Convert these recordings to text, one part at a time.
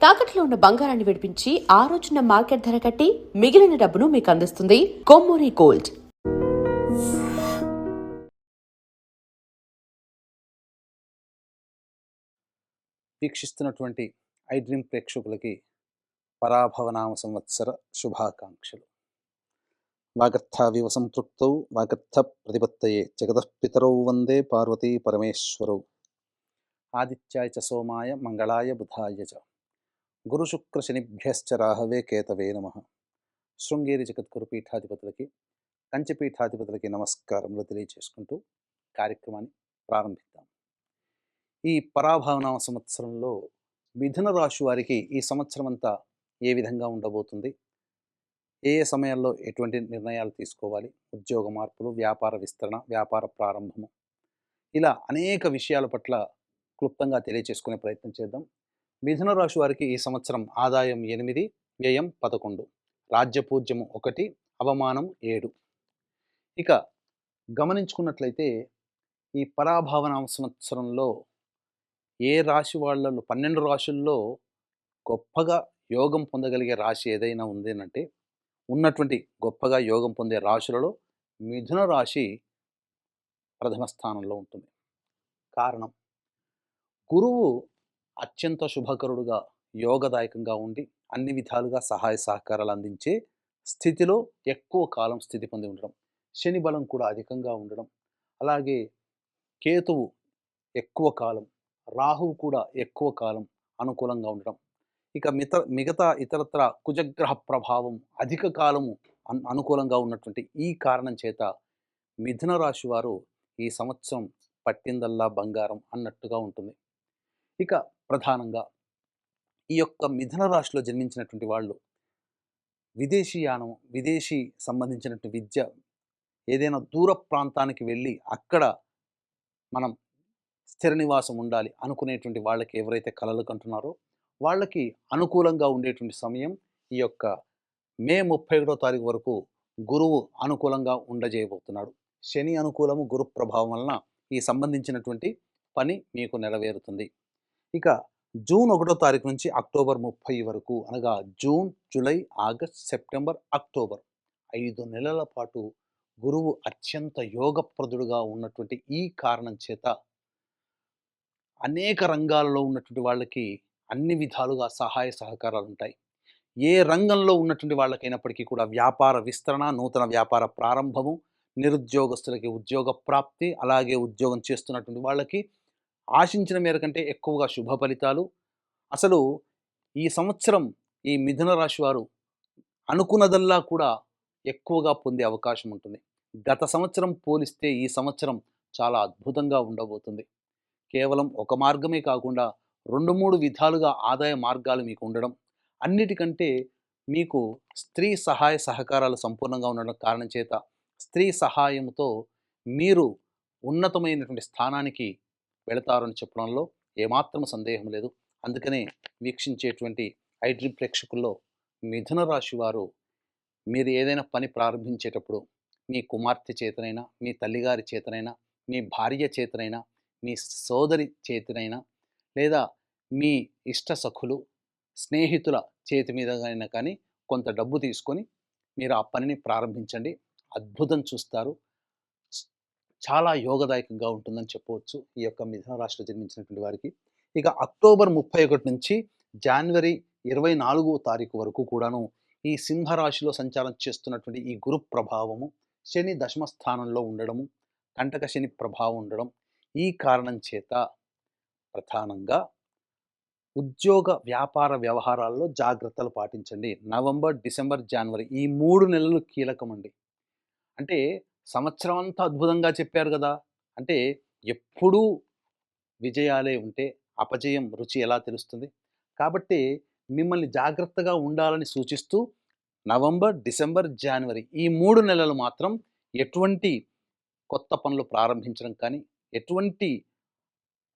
తాకట్లో ఉన్న బంగారాన్ని విడిపించి ఆ రోజున మార్కెట్ ధర కట్టి మిగిలిన డబ్బును మీకు అందిస్తుంది కొమ్మూరి గోల్డ్. వీక్షిస్తున్నటువంటి ఐ డ్రీమ్ ప్రేక్షకులకి పరాభవనామ సంవత్సర శుభాకాంక్షలు. వాగర్థావివ సంపృక్తౌ వాగర్థ ప్రతిపత్తయే జగతఃపితరౌ వందే పార్వతీ పరమేశ్వరౌ. ఆదిత్యాయ చ సోమాయ మంగళాయ బుధాయ చ గురుశుక్రశనిభ్యశ్చ రాహవే కేతవే నమః. శృంగేరి జగద్గురు పీఠాధిపతులకి కంచి పీఠాధిపతులకి నమస్కారములు తెలియజేసుకుంటూ కార్యక్రమాన్ని ప్రారంభిద్దాం. ఈ పరాభవనామ సంవత్సరంలో మిథున రాశి వారికి ఈ సంవత్సరం అంతా ఏ విధంగా ఉండబోతుంది, ఏ ఏ సమయాల్లో ఎటువంటి నిర్ణయాలు తీసుకోవాలి, ఉద్యోగ మార్పులు, వ్యాపార విస్తరణ, వ్యాపార ప్రారంభము, ఇలా అనేక విషయాల పట్ల క్లుప్తంగా తెలియచేసుకునే ప్రయత్నం చేద్దాం. మిథున రాశి వారికి ఈ సంవత్సరం ఆదాయం 8, వ్యయం 11, రాజ్యపూజ్యము 1, అవమానం 7. ఇక గమనించుకున్నట్లయితే ఈ పరాభవనామ సంవత్సరంలో ఏ రాశి వాళ్ళలో 12 రాశుల్లో గొప్పగా యోగం పొందగలిగే రాశి ఏదైనా ఉంది అంటే, ఉన్నటువంటి గొప్పగా యోగం పొందే రాశులలో మిథున రాశి ప్రథమ స్థానంలో ఉంటుంది. కారణం, గురువు అత్యంత శుభకరుడుగా యోగదాయకంగా ఉండి అన్ని విధాలుగా సహాయ సహకారాలు అందించే స్థితిలో ఎక్కువ కాలం స్థితి పొంది ఉండడం, శని బలం కూడా అధికంగా ఉండడం, అలాగే కేతువు ఎక్కువ కాలం, రాహువు కూడా ఎక్కువ కాలం అనుకూలంగా ఉండడం, ఇక మిగతా ఇతరత్ర కుజగ్రహ ప్రభావం అధిక కాలము అనుకూలంగా ఉన్నటువంటి ఈ కారణం చేత మిథున రాశి వారు ఈ సంవత్సరం పట్టిందల్లా బంగారం అన్నట్టుగా ఉంటుంది. ఇక ప్రధానంగా ఈ యొక్క మిథున రాశిలో జన్మించినటువంటి వాళ్ళు విదేశీయానం, విదేశీ సంబంధించినటువంటి విద్య, ఏదైనా దూర ప్రాంతానికి వెళ్ళి అక్కడ మనం స్థిర నివాసం ఉండాలి అనుకునేటువంటి వాళ్ళకి ఎవరైతే కలలు కంటున్నారో వాళ్ళకి అనుకూలంగా ఉండేటువంటి సమయం ఈ యొక్క మే 31వ తారీఖు వరకు గురువు అనుకూలంగా ఉండజేయబోతున్నాడు. శని అనుకూలము, గురు ప్రభావం వలన ఈ సంబంధించినటువంటి పని మీకు నెరవేరుతుంది. ఇక జూన్ 1వ తారీఖు నుంచి అక్టోబర్ 30 వరకు, అనగా June, July, August, September, October 5 నెలల పాటు గురువు అత్యంత యోగప్రదుడుగా ఉన్నటువంటి ఈ కారణం చేత అనేక రంగాలలో ఉన్నటువంటి వాళ్ళకి అన్ని విధాలుగా సహాయ సహకారాలు ఉంటాయి. ఏ రంగంలో ఉన్నటువంటి వాళ్ళకైనప్పటికీ కూడా వ్యాపార విస్తరణ, నూతన వ్యాపార ప్రారంభము, నిరుద్యోగస్తులకి ఉద్యోగ ప్రాప్తి, అలాగే ఉద్యోగం చేస్తున్నటువంటి వాళ్ళకి ఆశించిన మేర కంటే ఎక్కువగా శుభ ఫలితాలు. అసలు ఈ సంవత్సరం ఈ మిథున రాశి వారు అనుకున్నదల్లా కూడా ఎక్కువగా పొందే అవకాశం ఉంటుంది. గత సంవత్సరం పోలిస్తే ఈ సంవత్సరం చాలా అద్భుతంగా ఉండబోతుంది. కేవలం ఒక మార్గమే కాకుండా 2-3 విధాలుగా ఆదాయ మార్గాలు మీకు ఉండడం, అన్నిటికంటే మీకు స్త్రీ సహాయ సహకారాలు సంపూర్ణంగా ఉండడం కారణం చేత స్త్రీ సహాయంతో మీరు ఉన్నతమైనటువంటి స్థానానికి వెళతారని చెప్పడంలో ఏమాత్రం సందేహం లేదు. అందుకనే వీక్షించేటువంటి ఐ డ్రీమ్ ప్రేక్షకుల్లో మిథున రాశి వారు మీరు ఏదైనా పని ప్రారంభించేటప్పుడు మీ కుమార్తె చేతనైనా, మీ తల్లిగారి చేతనైనా, మీ భార్య చేతనైనా, మీ సోదరి చేతినైనా, లేదా మీ ఇష్ట సఖులు, స్నేహితుల చేతి మీదైనా కానీ కొంత డబ్బు తీసుకొని మీరు ఆ పనిని ప్రారంభించండి. అద్భుతం చూస్తారు. చాలా యోగదాయకంగా ఉంటుందని చెప్పవచ్చు ఈ యొక్క మిథున రాశిలో జన్మించినటువంటి వారికి. ఇక అక్టోబర్ 31 నుంచి జనవరి 24వ తారీఖు వరకు కూడాను ఈ సింహరాశిలో సంచారం చేస్తున్నటువంటి ఈ గురు ప్రభావము, శని దశమ స్థానంలో ఉండడము, కంటక శని ప్రభావం ఉండడం, ఈ కారణం చేత ప్రధానంగా ఉద్యోగ వ్యాపార వ్యవహారాల్లో జాగ్రత్తలు పాటించండి. నవంబర్, డిసెంబర్, జనవరి ఈ 3 నెలలు కీలకమండి. అంటే సంవత్సరం అంతా అద్భుతంగా చెప్పారు కదా అంటే, ఎప్పుడూ విజయాలే ఉంటే అపజయం రుచి ఎలా తెలుస్తుంది? కాబట్టి మిమ్మల్ని జాగ్రత్తగా ఉండాలని సూచిస్తూ నవంబర్, డిసెంబర్, జనవరి ఈ 3 నెలలు మాత్రం ఎటువంటి కొత్త పనులు ప్రారంభించడం కానీ, ఎటువంటి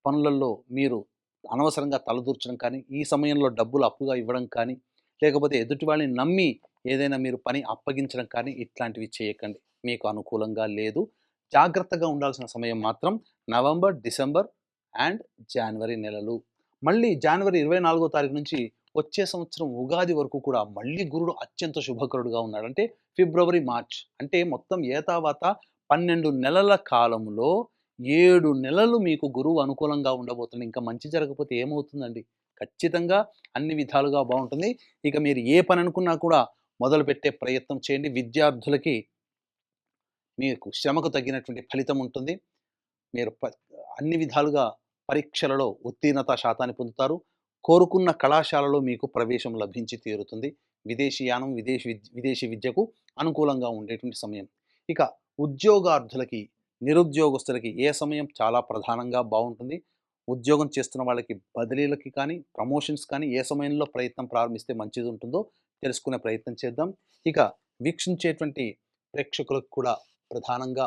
పనులలో మీరు అనవసరంగా తలదూర్చడం కానీ, ఈ సమయంలో డబ్బులు అప్పుగా ఇవ్వడం కానీ, లేకపోతే ఎదుటి వాళ్ళని నమ్మి ఏదైనా మీరు పని అప్పగించడం కానీ ఇట్లాంటివి చేయకండి. మీకు అనుకూలంగా లేదు. జాగ్రత్తగా ఉండాల్సిన సమయం మాత్రం నవంబర్, డిసెంబర్ అండ్ జనవరి నెలలు. మళ్ళీ జనవరి 24వ తారీఖు నుంచి వచ్చే సంవత్సరం ఉగాది వరకు కూడా మళ్ళీ గురుడు అత్యంత శుభకరుడుగా ఉన్నాడు. అంటే ఫిబ్రవరి, మార్చ్ అంటే మొత్తం ఏతావాతా 12 నెలల కాలంలో 7 నెలలు మీకు గురువు అనుకూలంగా ఉండబోతుంది. ఇంకా మంచి జరగకపోతే ఏమవుతుందండి? ఖచ్చితంగా అన్ని విధాలుగా బావుంటుంది. ఇక మీరు ఏ పని అనుకున్నా కూడా మొదలుపెట్టే ప్రయత్నం చేయండి. విద్యార్థులకి మీకు శ్రమకు తగ్గినటువంటి ఫలితం ఉంటుంది. మీరు అన్ని విధాలుగా పరీక్షలలో ఉత్తీర్ణత శాతాన్ని పొందుతారు. కోరుకున్న కళాశాలలో మీకు ప్రవేశం లభించి తీరుతుంది. విదేశీయానం, విదేశీ విద్యకు అనుకూలంగా ఉండేటువంటి సమయం. ఇక ఉద్యోగార్థులకి, నిరుద్యోగస్తులకి ఏ సమయం చాలా ప్రధానంగా బావుంటుంది. ఉద్యోగం చేస్తున్న వాళ్ళకి బదిలీలకి కానీ, ప్రమోషన్స్ కానీ ఏ సమయంలో ప్రయత్నం ప్రారంభిస్తే మంచిది ఉంటుందో తెలుసుకునే ప్రయత్నం చేద్దాం. ఇక వీక్షించేటువంటి ప్రేక్షకులకు కూడా ప్రధానంగా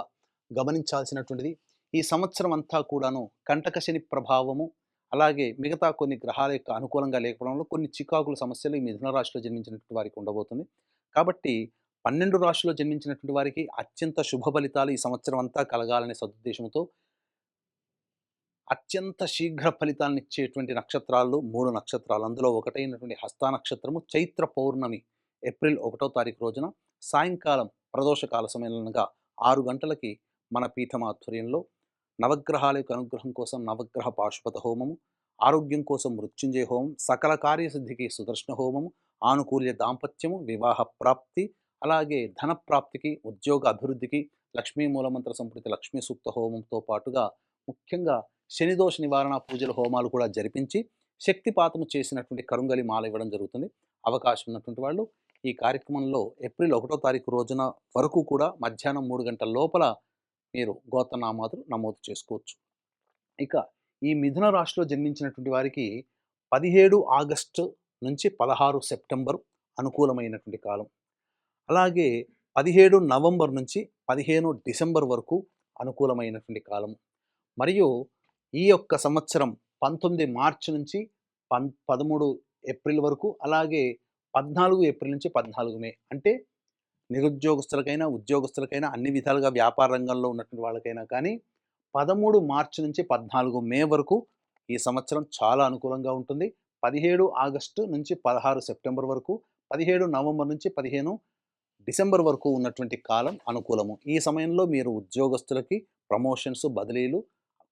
గమనించాల్సినటువంటిది ఈ సంవత్సరం అంతా కూడాను కంటక శని ప్రభావము, అలాగే మిగతా కొన్ని గ్రహాల యొక్క అనుకూలంగా లేకపోవడం వల్ల కొన్ని చికాకుల సమస్యలు ఈ మిథున రాశిలో జన్మించినటువంటి వారికి ఉండబోతుంది. కాబట్టి 12 రాశిలో జన్మించినటువంటి వారికి అత్యంత శుభ ఫలితాలు ఈ సంవత్సరం అంతా కలగాలనే సదుద్దేశంతో అత్యంత శీఘ్ర ఫలితాలనిచ్చేటువంటి నక్షత్రాలు 3 నక్షత్రాలు. అందులో ఒకటైనటువంటి హస్త నక్షత్రము చైత్ర పౌర్ణమి ఏప్రిల్ 1వ తారీఖు రోజున సాయంకాలం ప్రదోషకాల సమయంగా 6 గంటలకి మన పీఠం ఆధ్వర్యంలో నవగ్రహాల యొక్క అనుగ్రహం కోసం నవగ్రహ పాశుపత హోమము, ఆరోగ్యం కోసం మృత్యుంజయ హోమం, సకల కార్యసిద్ధికి సుదర్శన హోమము, ఆనుకూల్య దాంపత్యము, వివాహ ప్రాప్తి, అలాగే ధన ప్రాప్తికి, ఉద్యోగ అభివృద్ధికి లక్ష్మీ మూలమంత్ర సంప్రీతి లక్ష్మీ సూక్త హోమంతో పాటుగా ముఖ్యంగా శనిదోష నివారణ పూజల హోమాలు కూడా జరిపించి శక్తిపాతము చేసినటువంటి కరుంగలి మాల ఇవ్వడం జరుగుతుంది. అవకాశం ఉన్నటువంటి వాళ్ళు ఈ కార్యక్రమంలో ఏప్రిల్ 1వ తారీఖు రోజున వరకు కూడా మధ్యాహ్నం 3 గంటల లోపల మీరు గోత్రనామాదులు నమోదు చేసుకోవచ్చు. ఇక ఈ మిథున రాశిలో జన్మించినటువంటి వారికి 17 ఆగస్టు నుంచి 16 సెప్టెంబర్ అనుకూలమైనటువంటి కాలం. అలాగే 17 నవంబర్ నుంచి 15 డిసెంబర్ వరకు అనుకూలమైనటువంటి కాలం. మరియు ఈ యొక్క సంవత్సరం 19 మార్చి నుంచి 13 ఏప్రిల్ వరకు, అలాగే 14 ఏప్రిల్ నుంచి 14 మే అంటే నిరుద్యోగస్తులకైనా, ఉద్యోగస్తులకైనా అన్ని విధాలుగా వ్యాపార రంగంలో ఉన్నటువంటి వాళ్ళకైనా కానీ 13 మార్చి నుంచి 14 మే వరకు ఈ సంవత్సరం చాలా అనుకూలంగా ఉంటుంది. 17 ఆగస్టు నుంచి 16 సెప్టెంబర్ వరకు, 17 నవంబర్ నుంచి 15 డిసెంబర్ వరకు ఉన్నటువంటి కాలం అనుకూలము. ఈ సమయంలో మీరు ఉద్యోగస్తులకి ప్రమోషన్స్, బదిలీలు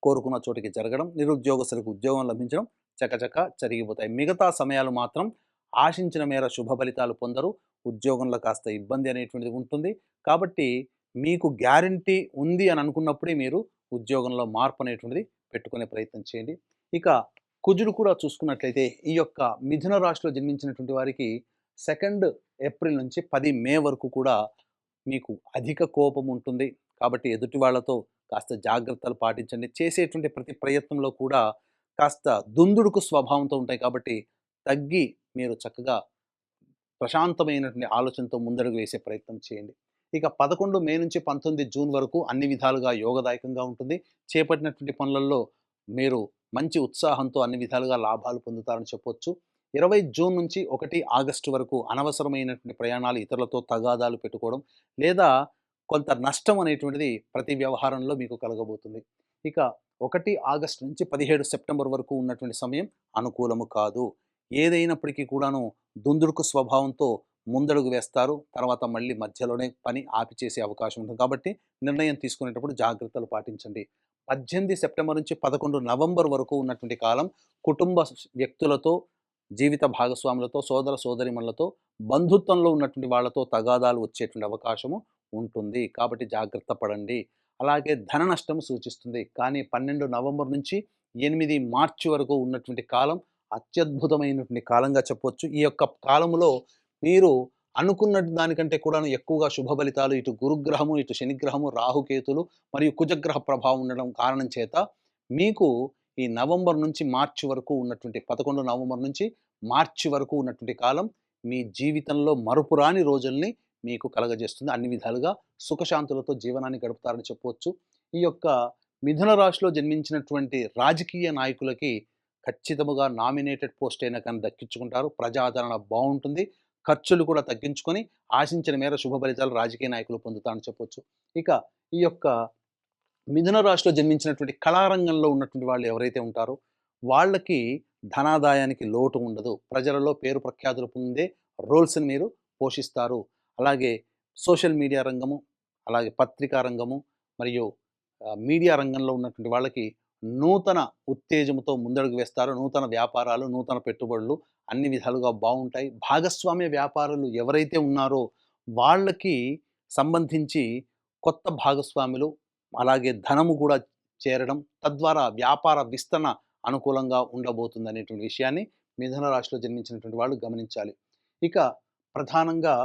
కోరుకున్న చోటికి జరగడం, నిరుద్యోగస్తులకు ఉద్యోగం లభించడం చకచకా జరిగిపోతాయి. మిగతా సమయాలు మాత్రం ఆశించిన మేర శుభ ఫలితాలు పొందరు. ఉద్యోగంలో కాస్త ఇబ్బంది అనేటువంటిది ఉంటుంది. కాబట్టి మీకు గ్యారంటీ ఉంది అని అనుకున్నప్పుడే మీరు ఉద్యోగంలో మార్పు అనేటువంటిది పెట్టుకునే ప్రయత్నం చేయండి. ఇక కుజుడు కూడా చూసుకున్నట్లయితే ఈ యొక్క మిథున రాశిలో జన్మించినటువంటి వారికి 2 ఏప్రిల్ నుంచి 10 మే వరకు కూడా మీకు అధిక కోపం ఉంటుంది. కాబట్టి ఎదుటి వాళ్ళతో కాస్త జాగ్రత్తలు పాటించండి. చేసేటువంటి ప్రతి ప్రయత్నంలో కూడా కాస్త దుందుడుకు స్వభావంతో ఉంటాయి. కాబట్టి తగ్గి మీరు చక్కగా ప్రశాంతమైనటువంటి ఆలోచనతో ముందడుగు వేసే ప్రయత్నం చేయండి. ఇక 11 మే నుంచి 19 జూన్ వరకు అన్ని విధాలుగా యోగదాయకంగా ఉంటుంది. చేపట్టినటువంటి పనులలో మీరు మంచి ఉత్సాహంతో అన్ని విధాలుగా లాభాలు పొందుతారని చెప్పొచ్చు. 20 జూన్ నుంచి 1 ఆగస్టు వరకు అనవసరమైనటువంటి ప్రయాణాలు, ఇతరులతో తగాదాలు పెట్టుకోవడం లేదా కొంత నష్టం అనేటువంటిది ప్రతి వ్యవహారంలో మీకు కలగబోతుంది. ఇక 1 ఆగస్టు నుంచి 17 సెప్టెంబర్ వరకు ఉన్నటువంటి సమయం అనుకూలము కాదు. ఏదైనప్పటికీ కూడాను దుందుడుకు స్వభావంతో ముందడుగు వేస్తారు. తర్వాత మళ్ళీ మధ్యలోనే పని ఆపి చేసే అవకాశం ఉంటుంది. కాబట్టి నిర్ణయం తీసుకునేటప్పుడు జాగ్రత్తలు పాటించండి. 18 సెప్టెంబర్ నుంచి 11 నవంబర్ వరకు ఉన్నటువంటి కాలం కుటుంబ వ్యక్తులతో, జీవిత భాగస్వాములతో, సోదర సోదరీమణులతో, బంధుత్వంలో ఉన్నటువంటి వాళ్ళతో తగాదాలు వచ్చేటువంటి అవకాశము ఉంటుంది. కాబట్టి జాగ్రత్త పడండి. అలాగే ధన నష్టం సూచిస్తుంది. కానీ 12 నవంబర్ నుంచి 8 మార్చి వరకు ఉన్నటువంటి కాలం అత్యద్భుతమైనటువంటి కాలంగా చెప్పొచ్చు. ఈ యొక్క కాలంలో మీరు అనుకున్న దానికంటే కూడాను ఎక్కువగా శుభ ఫలితాలు ఇటు గురుగ్రహము, ఇటు శనిగ్రహము, రాహుకేతులు మరియు కుజగ్రహ ప్రభావం ఉండడం కారణం చేత మీకు ఈ నవంబర్ నుంచి మార్చి వరకు ఉన్నటువంటి 11 నవంబర్ నుంచి మార్చి వరకు ఉన్నటువంటి కాలం మీ జీవితంలో మరుపురాని రోజుల్ని మీకు కలగజేస్తుంది. అన్ని విధాలుగా సుఖశాంతులతో జీవనాన్ని గడుపుతారని చెప్పవచ్చు. ఈ యొక్క మిథున రాశిలో జన్మించినటువంటి రాజకీయ నాయకులకి ఖచ్చితముగా నామినేటెడ్ పోస్ట్ అయినా కానీ దక్కించుకుంటారు. ప్రజాదరణ బావుంటుంది. ఖర్చులు కూడా తగ్గించుకొని ఆశించిన మేర శుభ ఫలితాలు రాజకీయ నాయకులు పొందుతారని చెప్పొచ్చు. ఇక ఈ యొక్క మిథున రాశిలో జన్మించినటువంటి కళారంగంలో ఉన్నటువంటి వాళ్ళు ఎవరైతే ఉంటారో వాళ్ళకి ధనాదాయానికి లోటు ఉండదు. ప్రజలలో పేరు ప్రఖ్యాతులు పొందే రోల్స్ని మీరు పోషిస్తారు. అలాగే సోషల్ మీడియా రంగము, అలాగే పత్రికా రంగము మరియు మీడియా రంగంలో ఉన్నటువంటి వాళ్ళకి నూతన ఉత్తేజంతో ముందడుగు వేస్తారు. నూతన వ్యాపారాలు, నూతన పెట్టుబడులు అన్ని విధాలుగా బాగుంటాయి. భాగస్వామ్య వ్యాపారులు ఎవరైతే ఉన్నారో వాళ్ళకి సంబంధించి కొత్త భాగస్వాములు, అలాగే ధనము కూడా చేరడం, తద్వారా వ్యాపార విస్తరణ అనుకూలంగా ఉండబోతుంది అనేటువంటి విషయాన్ని మిథున రాశిలో జన్మించినటువంటి వాళ్ళు గమనించాలి. ఇక ప్రధానంగా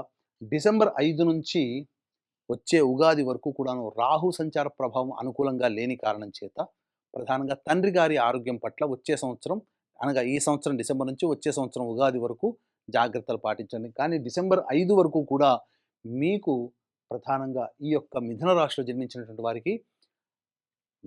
డిసెంబర్ 5 నుంచి వచ్చే ఉగాది వరకు కూడాను రాహు సంచార ప్రభావం అనుకూలంగా లేని కారణం చేత ప్రధానంగా తండ్రి గారి ఆరోగ్యం పట్ల వచ్చే సంవత్సరం, అనగా ఈ సంవత్సరం డిసెంబర్ నుంచి వచ్చే సంవత్సరం ఉగాది వరకు జాగ్రత్తలు పాటించండి. కానీ డిసెంబర్ 5 వరకు కూడా మీకు ప్రధానంగా ఈ యొక్క మిథున రాశిలో జన్మించినటువంటి వారికి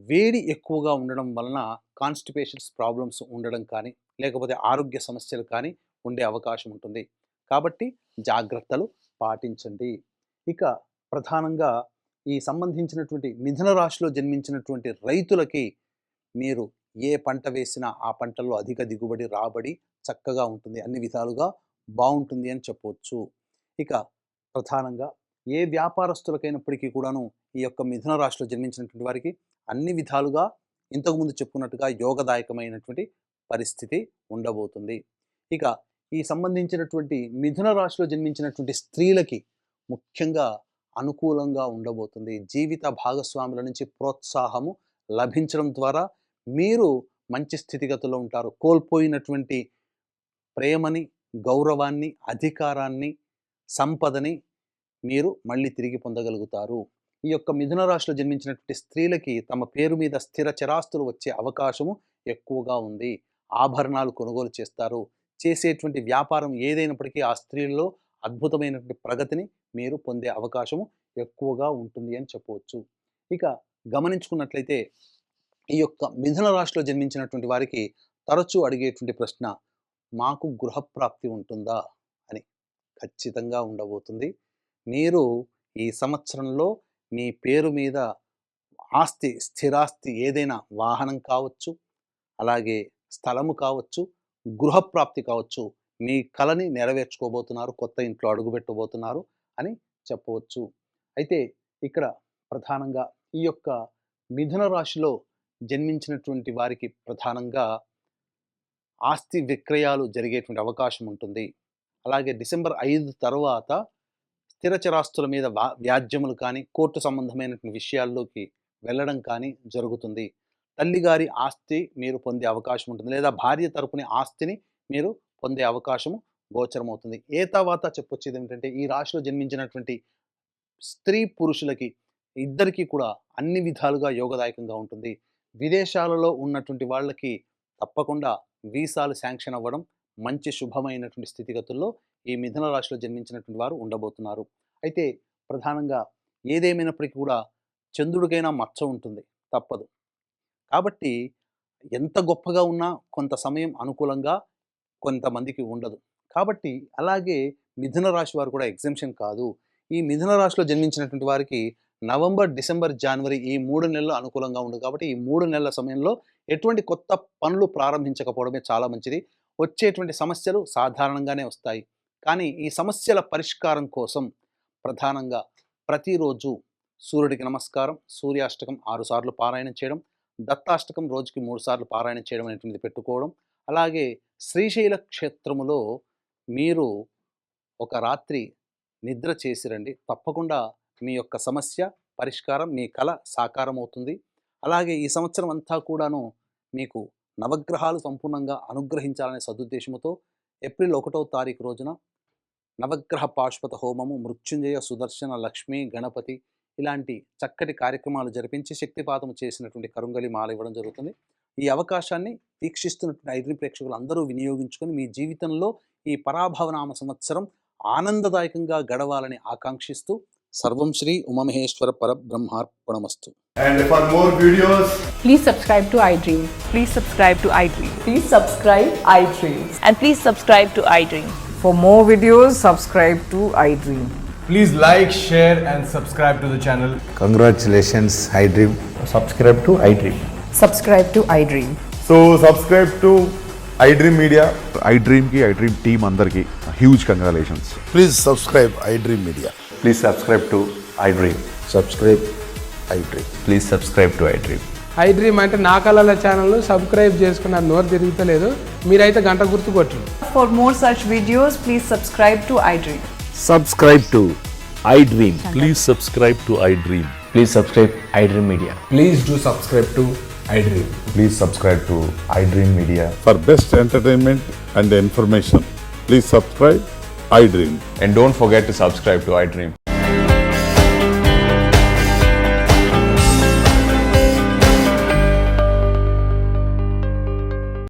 వేడి ఎక్కువగా ఉండడం వలన కాన్స్టిపేషన్స్ ప్రాబ్లమ్స్ ఉండడం కానీ, లేకపోతే ఆరోగ్య సమస్యలు కానీ ఉండే అవకాశం ఉంటుంది. కాబట్టి జాగ్రత్తలు పాటించండి. ఇక ప్రధానంగా ఈ సంబంధించినటువంటి మిథున రాశిలో జన్మించినటువంటి రైతులకి మీరు ఏ పంట వేసినా ఆ పంటల్లో అధిక దిగుబడి, రాబడి చక్కగా ఉంటుంది. అన్ని విధాలుగా బాగుంటుంది అని చెప్పవచ్చు. ఇక ప్రధానంగా ఏ వ్యాపారస్తులకైనప్పటికీ కూడాను ఈ యొక్క మిథున రాశిలో జన్మించినటువంటి వారికి అన్ని విధాలుగా ఇంతకుముందు చెప్పుకున్నట్టుగా యోగదాయకమైనటువంటి పరిస్థితి ఉండబోతుంది. ఇక ఈ సంబంధించినటువంటి మిథున రాశిలో జన్మించినటువంటి స్త్రీలకి ముఖ్యంగా అనుకూలంగా ఉండబోతుంది. జీవిత భాగస్వాముల నుంచి ప్రోత్సాహము లభించడం ద్వారా మీరు మంచి స్థితిగతుల్లో ఉంటారు. కోల్పోయినటువంటి ప్రేమని, గౌరవాన్ని, అధికారాన్ని, సంపదని మీరు మళ్ళీ తిరిగి పొందగలుగుతారు. ఈ యొక్క మిథున రాశిలో జన్మించినటువంటి స్త్రీలకి తమ పేరు మీద స్థిర చరాస్తులు వచ్చే అవకాశము ఎక్కువగా ఉంది. ఆభరణాలు కొనుగోలు చేస్తారు. చేసేటువంటి వ్యాపారం ఏదైనప్పటికీ ఆ స్త్రీల్లో అద్భుతమైనటువంటి ప్రగతిని మీరు పొందే అవకాశము ఎక్కువగా ఉంటుంది అని చెప్పవచ్చు. ఇక గమనించుకున్నట్లయితే ఈ యొక్క మిథున రాశిలో జన్మించినటువంటి వారికి తరచూ అడిగేటువంటి ప్రశ్న, మాకు గృహప్రాప్తి ఉంటుందా అని. ఖచ్చితంగా ఉండబోతుంది. మీరు ఈ సంవత్సరంలో మీ పేరు మీద ఆస్తి, స్థిరాస్తి ఏదైనా వాహనం కావచ్చు, అలాగే స్థలము కావచ్చు, గృహప్రాప్తి కావచ్చు, మీ కలని నెరవేర్చుకోబోతున్నారు, కొత్త ఇంట్లో అడుగుపెట్టబోతున్నారు అని చెప్పవచ్చు. అయితే ఇక్కడ ప్రధానంగా ఈ యొక్క మిథున రాశిలో జన్మించినటువంటి వారికి ప్రధానంగా ఆస్తి విక్రయాలు జరిగేటువంటి అవకాశం ఉంటుంది. అలాగే డిసెంబర్ 5 తర్వాత స్థిర చరాస్తుల మీద వ్యాజ్యములు కానీ, కోర్టు సంబంధమైనటువంటి విషయాల్లోకి వెళ్ళడం కానీ జరుగుతుంది. తల్లిగారి ఆస్తి మీరు పొందే అవకాశం ఉంటుంది, లేదా భార్య తరపున ఆస్తిని మీరు పొందే అవకాశము గోచరమవుతుంది. తర్వాత చెప్పొచ్చేది ఏంటంటే ఈ రాశిలో జన్మించినటువంటి స్త్రీ పురుషులకి ఇద్దరికీ కూడా అన్ని విధాలుగా యోగదాయకంగా ఉంటుంది. విదేశాలలో ఉన్నటువంటి వాళ్ళకి తప్పకుండా వీసాలు శాంక్షన్ అవ్వడం, మంచి శుభమైనటువంటి స్థితిగతుల్లో ఈ మిథున రాశిలో జన్మించినటువంటి వారు ఉండబోతున్నారు. అయితే ప్రధానంగా ఏదేమైనప్పటికీ కూడా చంద్రుడికైనా మచ్చ ఉంటుంది, తప్పదు. కాబట్టి ఎంత గొప్పగా ఉన్నా కొంత సమయం అనుకూలంగా కొంతమందికి ఉండదు. కాబట్టి అలాగే మిథున రాశి వారు కూడా ఎగ్జెంప్షన్ కాదు. ఈ మిథున రాశిలో జన్మించినటువంటి వారికి నవంబర్, డిసెంబర్, జనవరి ఈ 3 నెలలు అనుకూలంగా ఉండదు. కాబట్టి ఈ 3 నెలల సమయంలో ఎటువంటి కొత్త పనులు ప్రారంభించకపోవడమే చాలా మంచిది. వచ్చేటువంటి సమస్యలు సాధారణంగానే వస్తాయి. కానీ ఈ సమస్యల పరిష్కారం కోసం ప్రధానంగా ప్రతిరోజు సూర్యుడికి నమస్కారం, సూర్యాష్టకం 6 సార్లు పారాయణం చేయడం, దత్తాష్టకం రోజుకి 3 సార్లు పారాయణం చేయడం అనేటువంటిది పెట్టుకోవడం, అలాగే శ్రీశైల క్షేత్రములో మీరు ఒక రాత్రి నిద్ర చేసి రండి. తప్పకుండా మీ యొక్క సమస్య పరిష్కారం, మీ కల సాకారం అవుతుంది. అలాగే ఈ సంవత్సరం అంతా కూడాను మీకు నవగ్రహాలు సంపూర్ణంగా అనుగ్రహించాలనే సదుద్దేశంతో ఏప్రిల్ 1వ తారీఖు రోజున నవగ్రహ పాశుపత హోమము, మృత్యుంజయ, సుదర్శన, లక్ష్మీ, గణపతి ఇలాంటి చక్కటి కార్యక్రమాలు జరిపించి శక్తిపాతం చేసినటువంటి కరుంగలి మాల ఇవ్వడం జరుగుతుంది. ఈ అవకాశాన్ని వీక్షిస్తున్నటువంటి ఐడ్రీమ్ ప్రేక్షకులు అందరూ వినియోగించుకొని మీ జీవితంలో ఈ పరాభవనామ సంవత్సరం ఆనందదాయకంగా గడవాలని ఆకాంక్షిస్తూ సర్వం శ్రీ ఉమామహేశ్వర పరబ్రహ్మార్పణమస్తు. And for more videos, Please subscribe to iDream. Please subscribe to iDream. Please subscribe iDream. And please subscribe to iDream. For more videos, subscribe to iDream. please like, share and subscribe to the channel. Congratulations, iDream. subscribe to iDream. Subscribe to iDream. So subscribe to iDream Media. IDream team అందరికి huge congratulations. Please subscribe iDream Media. Please subscribe to iDream. Subscribe iDream. Please subscribe to iDream. iDream అంటే నా కళల channel subscribe చేసుకున్నారు, నోరు తిరుగుతలేదు. మీరైతే గంట గుర్తు కొట్టండి. For more such videos, please subscribe to iDream. Subscribe to iDream. Please subscribe to iDream. Please subscribe iDream Media. Please do subscribe to iDream. Please subscribe to iDream Media. For best entertainment and information, please subscribe iDream. And don't forget to subscribe to iDream.